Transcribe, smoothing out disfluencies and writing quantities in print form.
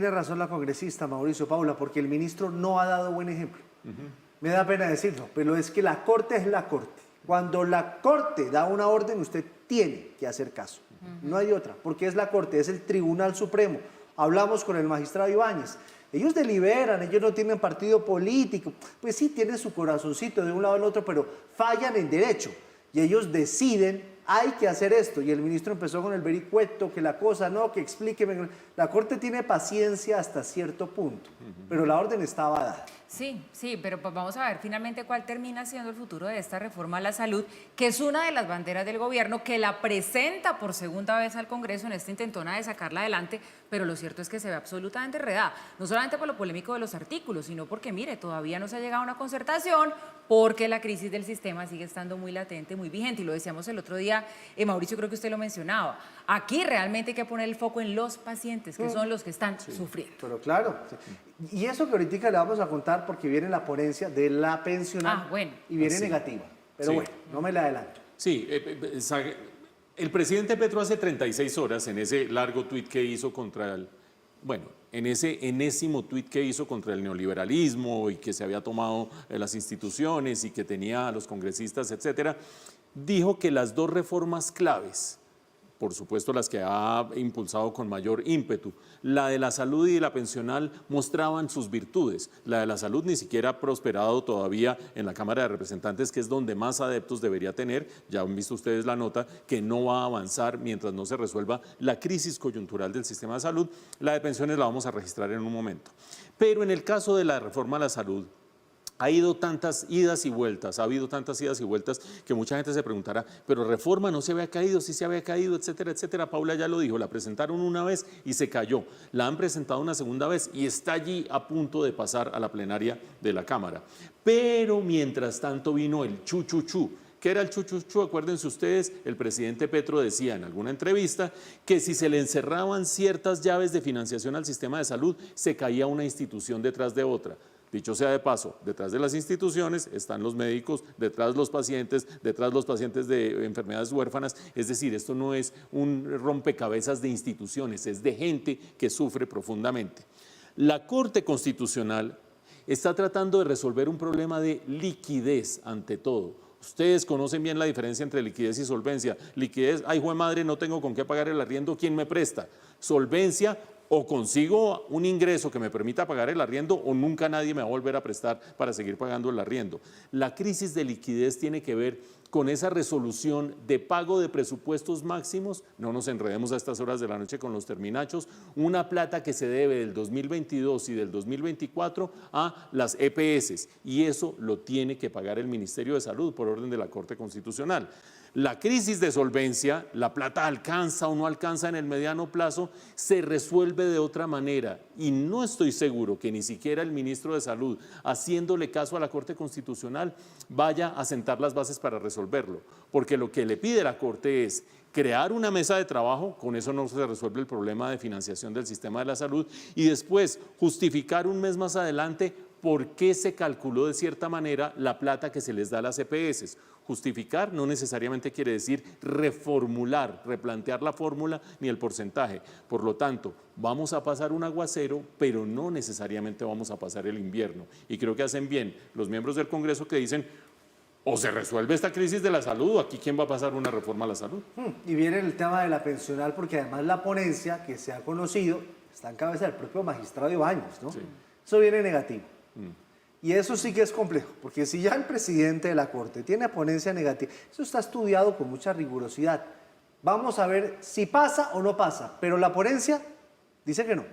Tiene razón la congresista Mauricio Paula, porque el ministro no ha dado buen ejemplo. Me da pena decirlo, pero es que la Corte es la Corte. Cuando la Corte da una orden, usted tiene que hacer caso. No hay otra, porque es la Corte, es el Tribunal Supremo. Hablamos con el magistrado Ibáñez. Ellos deliberan, ellos no tienen partido político. Pues sí, tienen su corazoncito de un lado al otro, pero fallan en derecho. Y ellos deciden, hay que hacer esto. Y el ministro empezó con el vericueto, que la cosa no, que explíqueme. La Corte tiene paciencia hasta cierto punto, pero la orden estaba dada. Sí, sí, pero pues vamos a ver finalmente cuál termina siendo el futuro de esta reforma a la salud, que es una de las banderas del gobierno, que la presenta por segunda vez al Congreso en esta intentona de sacarla adelante, pero lo cierto es que se ve absolutamente enredada, no solamente por lo polémico de los artículos, sino porque, mire, todavía no se ha llegado a una concertación, porque la crisis del sistema sigue estando muy latente, muy vigente, y lo decíamos el otro día, Mauricio, creo que usted lo mencionaba, aquí realmente hay que poner el foco en los pacientes, que son los que están sufriendo. Pero claro, y eso que ahorita le vamos a contar porque viene la ponencia de la pensional y viene negativa, pero bueno, no me la adelanto. Sí, el presidente Petro hace 36 horas en ese largo tuit que hizo contra el, bueno, en ese enésimo tuit que hizo contra el neoliberalismo y que se había tomado las instituciones y que tenía a los congresistas, etcétera, dijo que las dos reformas claves, por supuesto las que ha impulsado con mayor ímpetu, la de la salud y la pensional mostraban sus virtudes. La de la salud ni siquiera ha prosperado todavía en la Cámara de Representantes, que es donde más adeptos debería tener. Ya han visto ustedes la nota, que no va a avanzar mientras no se resuelva la crisis coyuntural del sistema de salud. La de pensiones la vamos a registrar en un momento. Pero en el caso de la reforma a la salud, ha habido tantas idas y vueltas que mucha gente se preguntará, pero reforma no se había caído, sí se había caído, etcétera, etcétera. Paula ya lo dijo, la presentaron una vez y se cayó, la han presentado una segunda vez y está allí a punto de pasar a la plenaria de la Cámara. Pero mientras tanto vino el chu-chu-chu. ¿Qué era el chu-chu-chu? Acuérdense ustedes, el presidente Petro decía en alguna entrevista que si se le encerraban ciertas llaves de financiación al sistema de salud, se caía una institución detrás de otra. Dicho sea de paso, detrás de las instituciones están los médicos, detrás los pacientes de enfermedades huérfanas, es decir, esto no es un rompecabezas de instituciones, es de gente que sufre profundamente. La Corte Constitucional está tratando de resolver un problema de liquidez ante todo. Ustedes conocen bien la diferencia entre liquidez y solvencia. Liquidez, ay, jue madre, no tengo con qué pagar el arriendo, ¿quién me presta? Solvencia, o consigo un ingreso que me permita pagar el arriendo o nunca nadie me va a volver a prestar para seguir pagando el arriendo. La crisis de liquidez tiene que ver con esa resolución de pago de presupuestos máximos, no nos enredemos a estas horas de la noche con los terminachos, una plata que se debe del 2022 y del 2024 a las EPS, y eso lo tiene que pagar el Ministerio de Salud por orden de la Corte Constitucional. La crisis de solvencia, la plata alcanza o no alcanza en el mediano plazo, se resuelve de otra manera y no estoy seguro que ni siquiera el ministro de Salud, haciéndole caso a la Corte Constitucional, vaya a sentar las bases para resolverlo, porque lo que le pide la Corte es crear una mesa de trabajo, con eso no se resuelve el problema de financiación del sistema de la salud, y después justificar un mes más adelante por qué se calculó de cierta manera la plata que se les da a las EPS. Justificar no necesariamente quiere decir reformular, replantear la fórmula ni el porcentaje. Por lo tanto, vamos a pasar un aguacero, pero no necesariamente vamos a pasar el invierno. Y creo que hacen bien los miembros del Congreso que dicen, o se resuelve esta crisis de la salud, o aquí quién va a pasar una reforma a la salud. Y viene el tema de la pensional, porque además la ponencia que se ha conocido está en cabeza del propio magistrado Ibáñez, ¿no? Sí. Eso viene negativo. Y eso sí que es complejo, porque si ya el presidente de la Corte tiene ponencia negativa, eso está estudiado con mucha rigurosidad. Vamos a ver si pasa o no pasa, pero la ponencia dice que no.